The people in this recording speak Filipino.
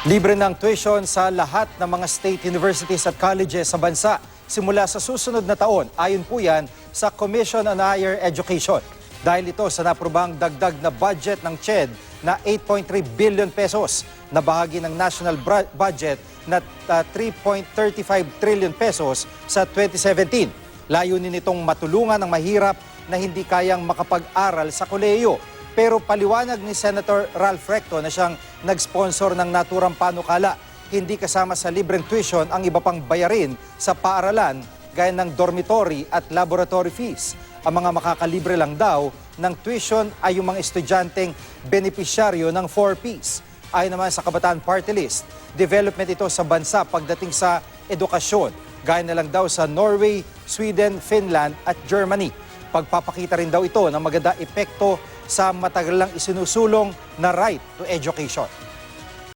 Libre ng tuition sa lahat ng mga state universities at colleges sa bansa simula sa susunod na taon. Ayon po yan sa Commission on Higher Education. Dahil ito sa naprubang dagdag na budget ng CHED na 8.3 billion pesos na bahagi ng national budget na 3.35 trillion pesos sa 2017. Layunin nitong matulungan ang mahirap na hindi kayang makapag-aral sa kolehiyo. Pero paliwanag ni Senator Ralph Recto na siyang nag-sponsor ng naturang panukala. Hindi kasama sa libreng tuition ang iba pang bayarin sa paaralan gaya ng dormitory at laboratory fees. Ang mga makakalibre lang daw ng tuition ay yung mga estudyanteng benepisyaryo ng 4Ps. Ayon naman sa Kabataan Party List, development ito sa bansa pagdating sa edukasyon. Gaya na lang daw sa Norway, Sweden, Finland at Germany. Pagpapakita rin daw ito ng maganda epekto sa matagal lang isinusulong na right to education.